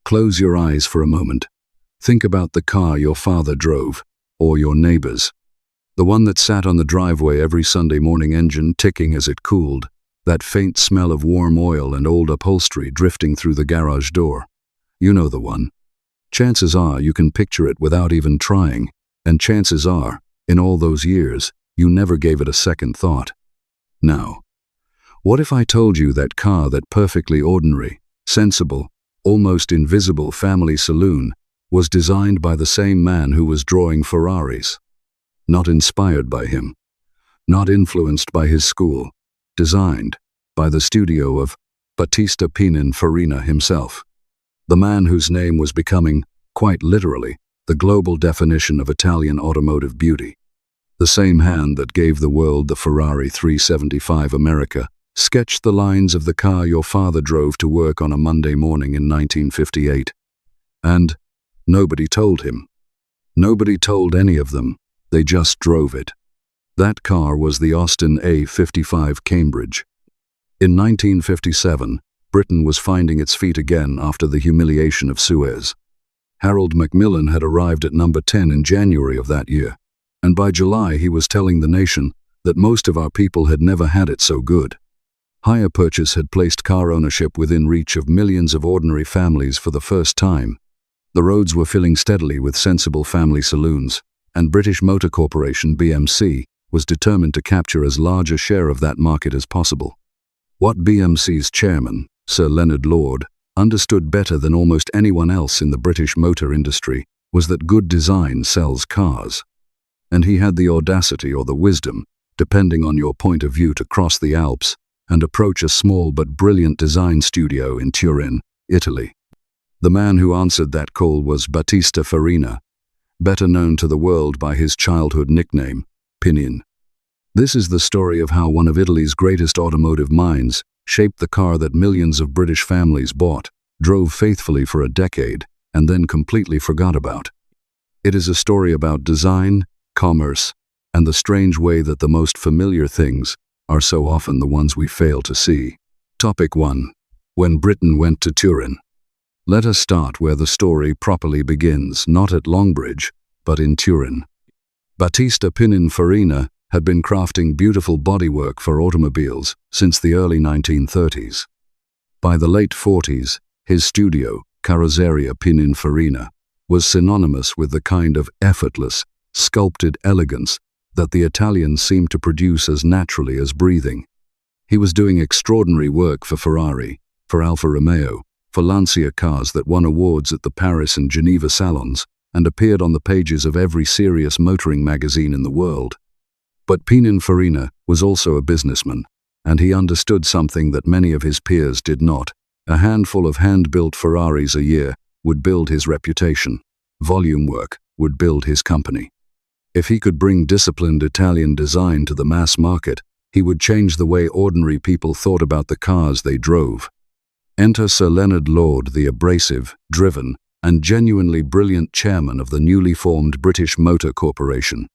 Close your eyes for a moment. Think about the car your father drove, or your neighbor's. The one that sat on the driveway every Sunday morning, engine ticking as it cooled, that faint smell of warm oil and old upholstery drifting through the garage door. You know the one. Chances are you can picture it without even trying, and chances are, in all those years, you never gave it a second thought. Now, what if I told you that car, that perfectly ordinary, sensible, almost invisible family saloon, was designed by the same man who was drawing Ferraris? Not inspired by him, not influenced by his school, designed by the studio of Battista Pininfarina himself, the man whose name was becoming, quite literally, the global definition of Italian automotive beauty. The same hand that gave the world the Ferrari 375 America sketched the lines of the car your father drove to work on a Monday morning in 1958. And nobody told him. Nobody told any of them. They just drove it. That car was the Austin A55 Cambridge. In 1957, Britain was finding its feet again after the humiliation of Suez. Harold Macmillan had arrived at number 10 in January of that year, and by July he was telling the nation that most of our people had never had it so good. Hire purchase had placed car ownership within reach of millions of ordinary families for the first time. The roads were filling steadily with sensible family saloons, and British Motor Corporation (BMC) was determined to capture as large a share of that market as possible. What BMC's chairman, Sir Leonard Lord, understood better than almost anyone else in the British motor industry was that good design sells cars. And he had the audacity or the wisdom, depending on your point of view, to cross the Alps and approach a small but brilliant design studio in Turin, Italy. The man who answered that call was Battista Farina, better known to the world by his childhood nickname, Pinin. This is the story of how one of Italy's greatest automotive minds shaped the car that millions of British families bought, drove faithfully for a decade, and then completely forgot about. It is a story about design, commerce, and the strange way that the most familiar things are so often the ones we fail to see. Topic 1. When Britain went to Turin. Let us start where the story properly begins, not at Longbridge, but in Turin. Battista Pininfarina had been crafting beautiful bodywork for automobiles since the early 1930s. By the late 40s, his studio, Carrozzeria Pininfarina, was synonymous with the kind of effortless, sculpted elegance that the Italians seemed to produce as naturally as breathing. He was doing extraordinary work for Ferrari, for Alfa Romeo, for Lancia cars that won awards at the Paris and Geneva salons and appeared on the pages of every serious motoring magazine in the world. But Pininfarina was also a businessman, and he understood something that many of his peers did not. A handful of hand-built Ferraris a year would build his reputation. Volume work would build his company. If he could bring disciplined Italian design to the mass market, he would change the way ordinary people thought about the cars they drove. Enter Sir Leonard Lord, the abrasive, driven, and genuinely brilliant chairman of the newly formed British Motor Corporation.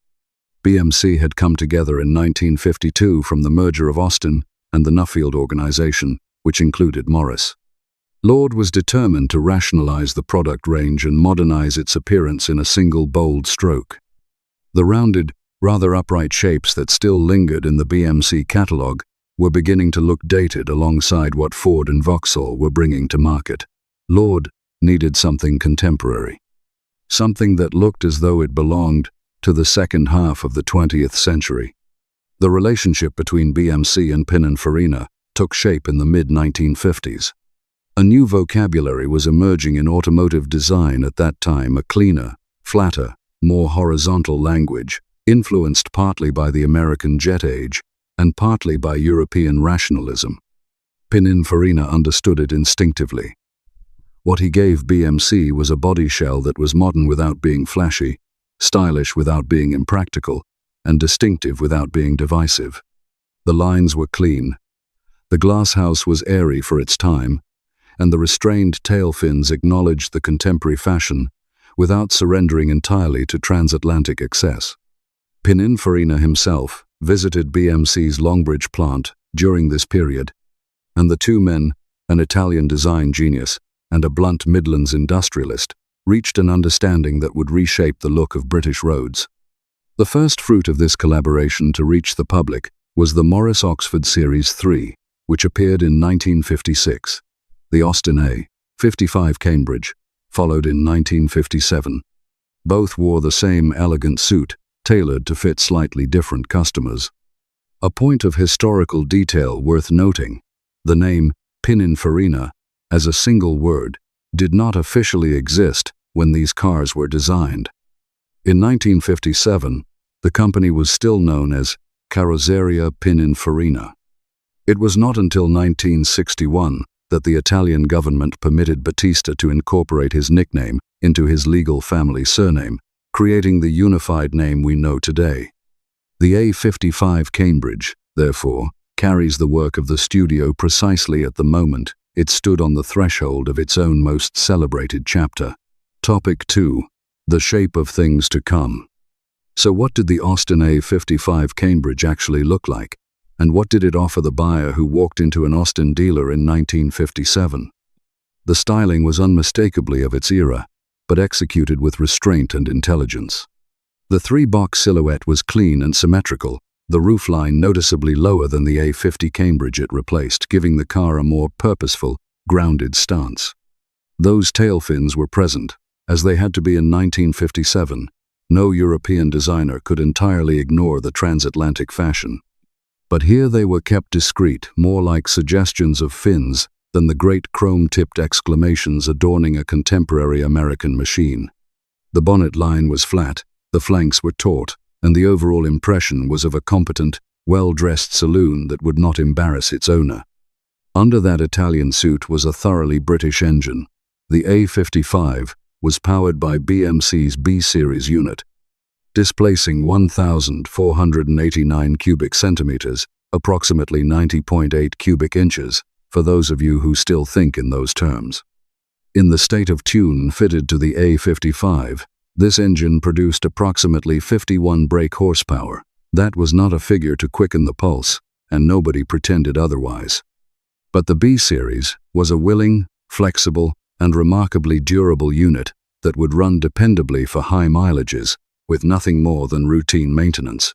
BMC had come together in 1952 from the merger of Austin and the Nuffield organization, which included Morris. Lord was determined to rationalize the product range and modernize its appearance in a single bold stroke. The rounded, rather upright shapes that still lingered in the BMC catalogue were beginning to look dated alongside what Ford and Vauxhall were bringing to market. Lord needed something contemporary. Something that looked as though it belonged to the second half of the 20th century. The relationship between BMC and Pininfarina took shape in the mid-1950s. A new vocabulary was emerging in automotive design at that time, a cleaner, flatter, more horizontal language, influenced partly by the American jet age and partly by European rationalism. Pininfarina understood it instinctively. What he gave BMC was a body shell that was modern without being flashy, stylish without being impractical, and distinctive without being divisive. The lines were clean. The glasshouse was airy for its time, and the restrained tail fins acknowledged the contemporary fashion without surrendering entirely to transatlantic excess. Pininfarina himself visited BMC's Longbridge plant during this period, and the two men, an Italian design genius and a blunt Midlands industrialist, reached an understanding that would reshape the look of British roads. The first fruit of this collaboration to reach the public was the Morris Oxford Series 3, which appeared in 1956. The Austin A55 Cambridge followed in 1957. Both wore the same elegant suit, tailored to fit slightly different customers. A point of historical detail worth noting: the name Pininfarina, as a single word, did not officially exist when these cars were designed. In 1957, the company was still known as Carrozzeria Pininfarina. It was not until 1961 that the Italian government permitted Battista to incorporate his nickname into his legal family surname, creating the unified name we know today. The A55 Cambridge, therefore, carries the work of the studio precisely at the moment it stood on the threshold of its own most celebrated chapter. Topic 2. The shape of things to come. So what did the Austin A55 Cambridge actually look like? And what did it offer the buyer who walked into an Austin dealer in 1957? The styling was unmistakably of its era, but executed with restraint and intelligence. The three-box silhouette was clean and symmetrical, the roofline noticeably lower than the A50 Cambridge it replaced, giving the car a more purposeful, grounded stance. Those tail fins were present, as they had to be in 1957. No European designer could entirely ignore the transatlantic fashion. But here they were kept discreet, more like suggestions of fins than the great chrome-tipped exclamations adorning a contemporary American machine. The bonnet line was flat, the flanks were taut, and the overall impression was of a competent, well-dressed saloon that would not embarrass its owner. Under that Italian suit was a thoroughly British engine. The A55 was powered by BMC's B-Series unit, displacing 1,489 cubic centimeters, approximately 90.8 cubic inches, for those of you who still think in those terms. In the state of tune fitted to the A55, this engine produced approximately 51 brake horsepower. That was not a figure to quicken the pulse, and nobody pretended otherwise. But the B-Series was a willing, flexible, and remarkably durable unit that would run dependably for high mileages, with nothing more than routine maintenance.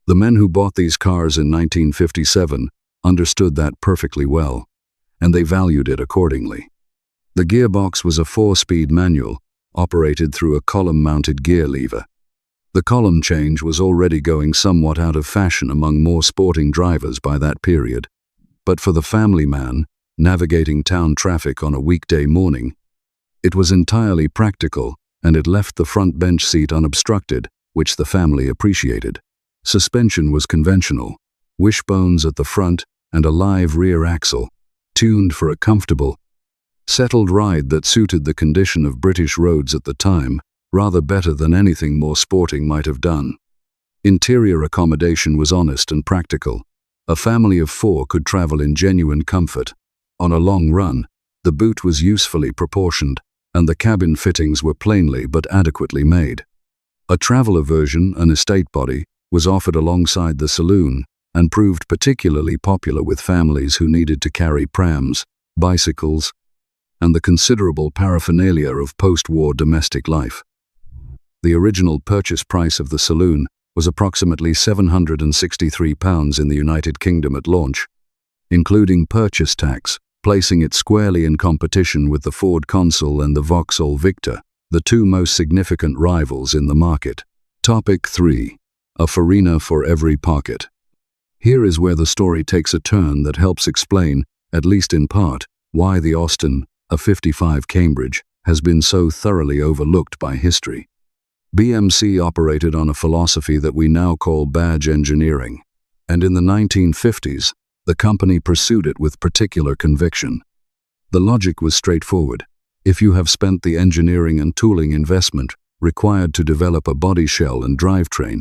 The men who bought these cars in 1957 understood that perfectly well, and they valued it accordingly. The gearbox was a 4-speed manual, operated through a column-mounted gear lever. The column change was already going somewhat out of fashion among more sporting drivers by that period, but for the family man, navigating town traffic on a weekday morning, it was entirely practical, and it left the front bench seat unobstructed, which the family appreciated. Suspension was conventional, wishbones at the front and a live rear axle, tuned for a comfortable, settled ride that suited the condition of British roads at the time, rather better than anything more sporting might have done. Interior accommodation was honest and practical. A family of 4 could travel in genuine comfort. On a long run, the boot was usefully proportioned, and the cabin fittings were plainly but adequately made. A traveler version, an estate body, was offered alongside the saloon, and proved particularly popular with families who needed to carry prams, bicycles, and the considerable paraphernalia of post-war domestic life. The original purchase price of the saloon was approximately £763 in the United Kingdom at launch, including purchase tax, placing it squarely in competition with the Ford Consul and the Vauxhall Victor, the two most significant rivals in the market. Topic 3. A Farina for every pocket. Here is where the story takes a turn that helps explain, at least in part, why the Austin A55 Cambridge has been so thoroughly overlooked by history. BMC operated on a philosophy that we now call badge engineering, and in the 1950s, the company pursued it with particular conviction. The logic was straightforward. If you have spent the engineering and tooling investment required to develop a body shell and drivetrain,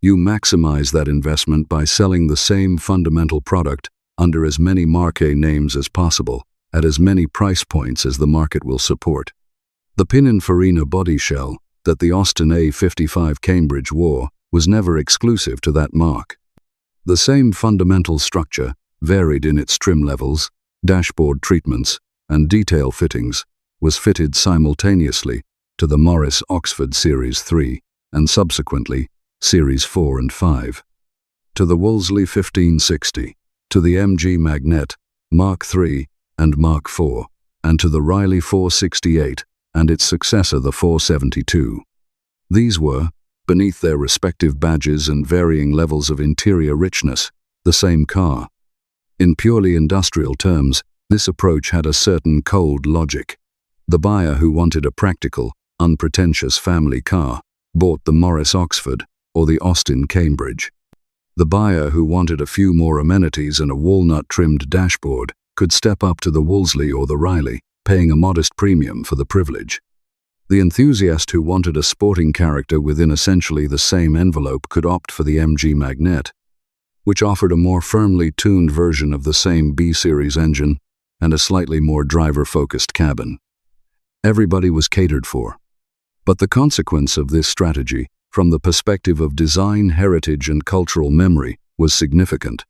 you maximize that investment by selling the same fundamental product under as many marque names as possible, at as many price points as the market will support. The Pininfarina body shell that the Austin A55 Cambridge wore was never exclusive to that marque. The same fundamental structure, varied in its trim levels, dashboard treatments, and detail fittings, was fitted simultaneously to the Morris Oxford Series 3 and subsequently Series 4 and 5, to the Wolseley 1560, to the MG Magnet Mark III and Mark IV, and to the Riley 468 and its successor the 472. These were, beneath their respective badges and varying levels of interior richness, the same car. In purely industrial terms, this approach had a certain cold logic. The buyer who wanted a practical, unpretentious family car bought the Morris Oxford or the Austin Cambridge. The buyer who wanted a few more amenities and a walnut-trimmed dashboard could step up to the Wolseley or the Riley, paying a modest premium for the privilege. The enthusiast who wanted a sporting character within essentially the same envelope could opt for the MG Magnet, which offered a more firmly tuned version of the same B-Series engine and a slightly more driver-focused cabin. Everybody was catered for. But the consequence of this strategy, from the perspective of design, heritage, and cultural memory, was significant.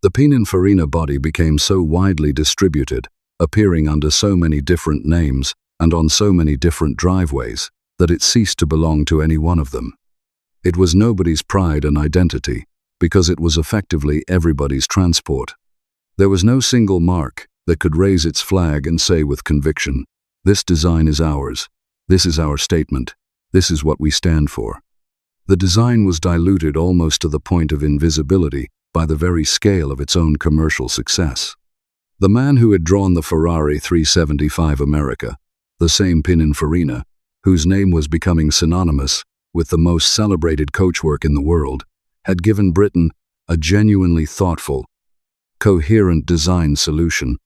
The Pininfarina body became so widely distributed, appearing under so many different names and on so many different driveways, that it ceased to belong to any one of them. It was nobody's pride and identity, because it was effectively everybody's transport. There was no single marque that could raise its flag and say with conviction, "This design is ours. This is our statement. This is what we stand for." The design was diluted almost to the point of invisibility by the very scale of its own commercial success. The man who had drawn the Ferrari 375 America, the same Pininfarina, whose name was becoming synonymous with the most celebrated coachwork in the world, had given Britain a genuinely thoughtful, coherent design solution,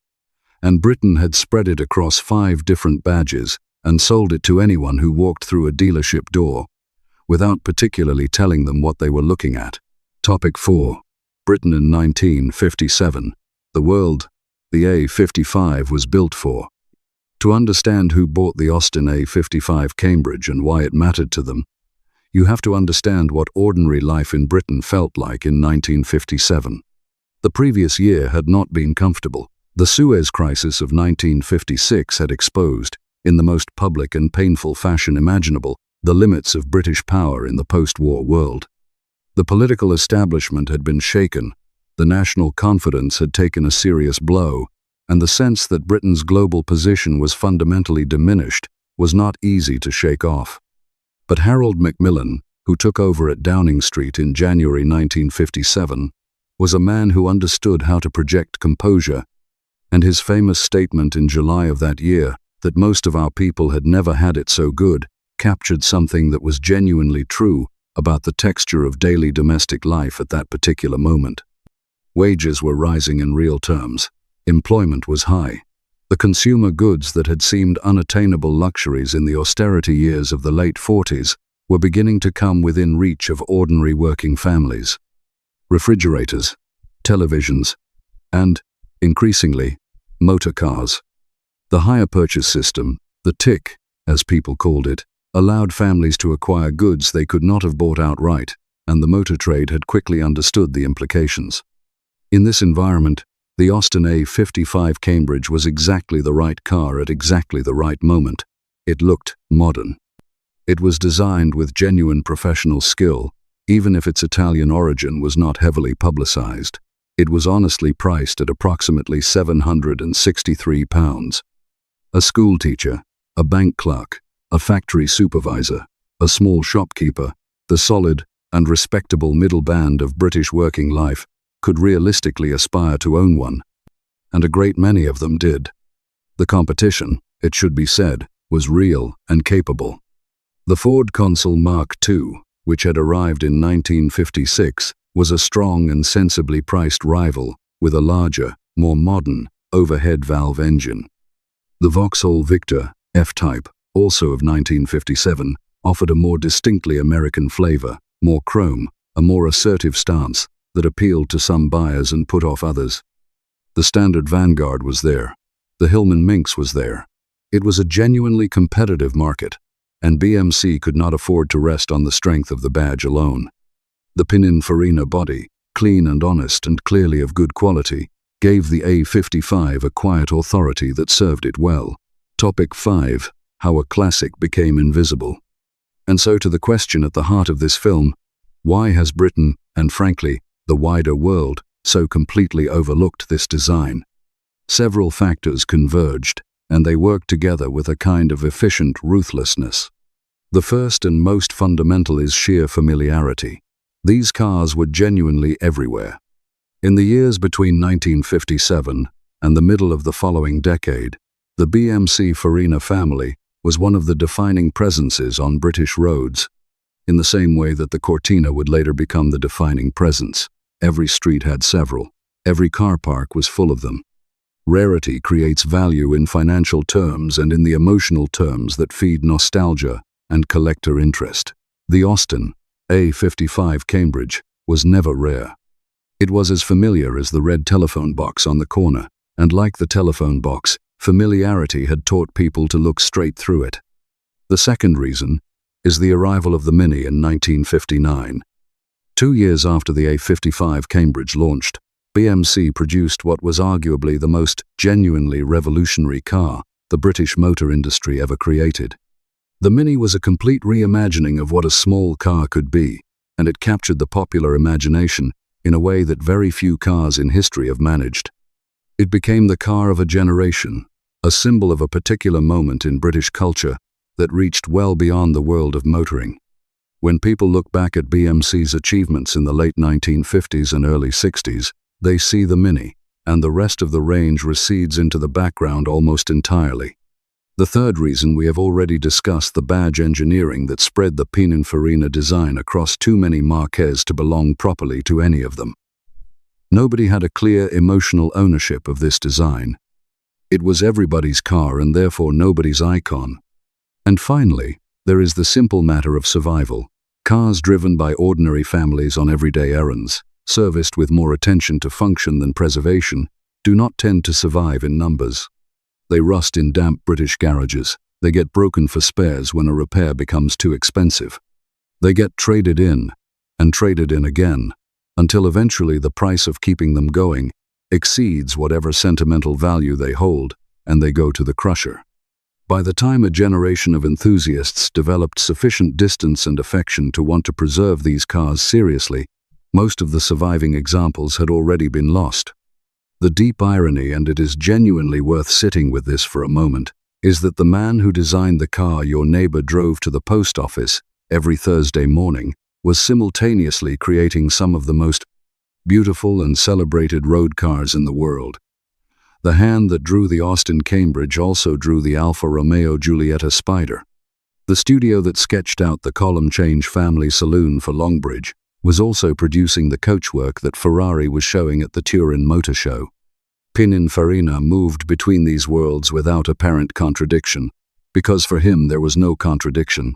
and Britain had spread it across 5 different badges and sold it to anyone who walked through a dealership door, without particularly telling them what they were looking at. Topic 4. Britain in 1957. The world the A55 was built for. To understand who bought the Austin A55 Cambridge and why it mattered to them, you have to understand what ordinary life in Britain felt like in 1957. The previous year had not been comfortable. The Suez Crisis of 1956 had exposed, in the most public and painful fashion imaginable, the limits of British power in the post-war world. The political establishment had been shaken, the national confidence had taken a serious blow, and the sense that Britain's global position was fundamentally diminished was not easy to shake off. But Harold Macmillan, who took over at Downing Street in January 1957, was a man who understood how to project composure, and his famous statement in July of that year that most of our people had never had it so good captured something that was genuinely true about the texture of daily domestic life at that particular moment. Wages were rising in real terms. Employment was high. The consumer goods that had seemed unattainable luxuries in the austerity years of the late 40s were beginning to come within reach of ordinary working families. Refrigerators, televisions, and, increasingly, motor cars. The hire purchase system, the TIC, as people called it, allowed families to acquire goods they could not have bought outright, and the motor trade had quickly understood the implications. In this environment, the Austin A55 Cambridge was exactly the right car at exactly the right moment. It looked modern. It was designed with genuine professional skill, even if its Italian origin was not heavily publicized. It was honestly priced at approximately £763. A school teacher, a bank clerk, a factory supervisor, a small shopkeeper, the solid and respectable middle band of British working life could realistically aspire to own one, and a great many of them did. The competition, it should be said, was real and capable. The Ford Consul Mark II, which had arrived in 1956, was a strong and sensibly priced rival with a larger, more modern, overhead valve engine. The Vauxhall Victor F-Type, also of 1957, offered a more distinctly American flavor, more chrome, a more assertive stance that appealed to some buyers and put off others. The standard Vanguard was there. The Hillman Minx was there. It was a genuinely competitive market, and BMC could not afford to rest on the strength of the badge alone. The Pininfarina body, clean and honest and clearly of good quality, gave the A55 a quiet authority that served it well. Topic 5. How a classic became invisible. And so to the question at the heart of this film, why has Britain, and frankly, the wider world, so completely overlooked this design? Several factors converged, and they worked together with a kind of efficient ruthlessness. The first and most fundamental is sheer familiarity. These cars were genuinely everywhere. In the years between 1957 and the middle of the following decade, the Pininfarina family was one of the defining presences on British roads. In the same way that the Cortina would later become the defining presence, every street had several. Every car park was full of them. Rarity creates value in financial terms and in the emotional terms that feed nostalgia and collector interest. The Austin A55 Cambridge was never rare. It was as familiar as the red telephone box on the corner, and like the telephone box, familiarity had taught people to look straight through it. The second reason is the arrival of the Mini in 1959. 2 years after the A55 Cambridge launched, BMC produced what was arguably the most genuinely revolutionary car the British motor industry ever created. The Mini was a complete reimagining of what a small car could be, and it captured the popular imagination in a way that very few cars in history have managed. It became the car of a generation, a symbol of a particular moment in British culture that reached well beyond the world of motoring. When people look back at BMC's achievements in the late 1950s and early 60s, they see the Mini, and the rest of the range recedes into the background almost entirely. The third reason we have already discussed: the badge engineering that spread the Pininfarina design across too many marques to belong properly to any of them. Nobody had a clear emotional ownership of this design. It was everybody's car and therefore nobody's icon. And finally, there is the simple matter of survival. Cars driven by ordinary families on everyday errands, serviced with more attention to function than preservation, do not tend to survive in numbers. They rust in damp British garages. They get broken for spares when a repair becomes too expensive. They get traded in, and traded in again, until eventually the price of keeping them going exceeds whatever sentimental value they hold, and they go to the crusher. By the time a generation of enthusiasts developed sufficient distance and affection to want to preserve these cars seriously, most of the surviving examples had already been lost. The deep irony, and it is genuinely worth sitting with this for a moment, is that the man who designed the car your neighbor drove to the post office every Thursday morning was simultaneously creating some of the most beautiful and celebrated road cars in the world. The hand that drew the Austin Cambridge also drew the Alfa Romeo Giulietta Spider. The studio that sketched out the column change family saloon for Longbridge was also producing the coachwork that Ferrari was showing at the Turin Motor Show. Pininfarina moved between these worlds without apparent contradiction, because for him there was no contradiction.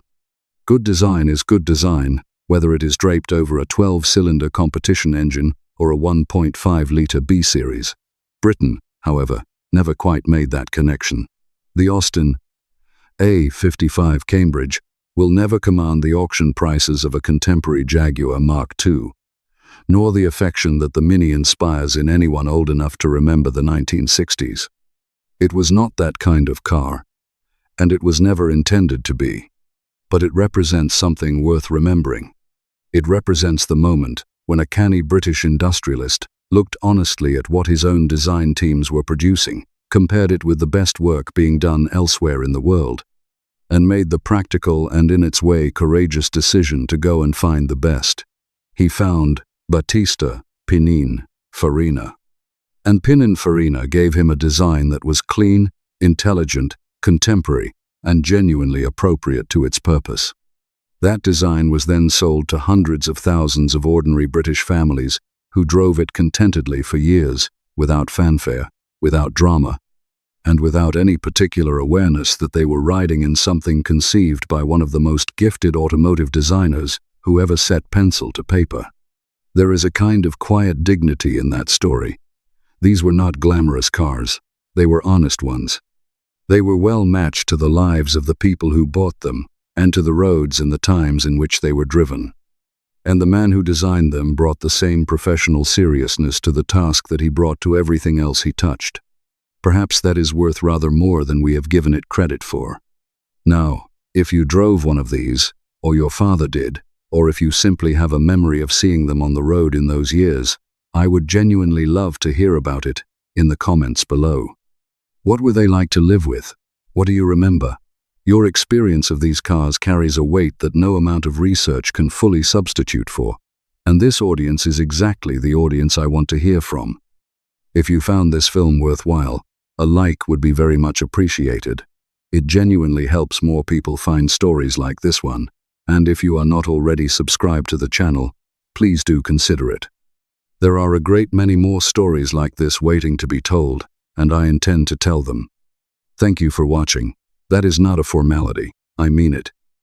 Good design is good design, whether it is draped over a 12-cylinder competition engine or a 1.5-litre B-series. Britain, however, never quite made that connection. The Austin A55 Cambridge will never command the auction prices of a contemporary Jaguar Mark II, nor the affection that the Mini inspires in anyone old enough to remember the 1960s. It was not that kind of car, and it was never intended to be. But it represents something worth remembering. It represents the moment when a canny British industrialist looked honestly at what his own design teams were producing, compared it with the best work being done elsewhere in the world, and made the practical and in its way courageous decision to go and find the best. He found Battista Pininfarina. And Pininfarina gave him a design that was clean, intelligent, contemporary, and genuinely appropriate to its purpose. That design was then sold to hundreds of thousands of ordinary British families who drove it contentedly for years, without fanfare, without drama, and without any particular awareness that they were riding in something conceived by one of the most gifted automotive designers who ever set pencil to paper. There is a kind of quiet dignity in that story. These were not glamorous cars. They were honest ones. They were well matched to the lives of the people who bought them, and to the roads and the times in which they were driven. And the man who designed them brought the same professional seriousness to the task that he brought to everything else he touched. Perhaps that is worth rather more than we have given it credit for. Now, if you drove one of these, or your father did, or if you simply have a memory of seeing them on the road in those years, I would genuinely love to hear about it in the comments below. What were they like to live with? What do you remember? Your experience of these cars carries a weight that no amount of research can fully substitute for, and this audience is exactly the audience I want to hear from. If you found this film worthwhile, a like would be very much appreciated. It genuinely helps more people find stories like this one, and if you are not already subscribed to the channel, please do consider it. There are a great many more stories like this waiting to be told, and I intend to tell them. Thank you for watching. That is not a formality, I mean it.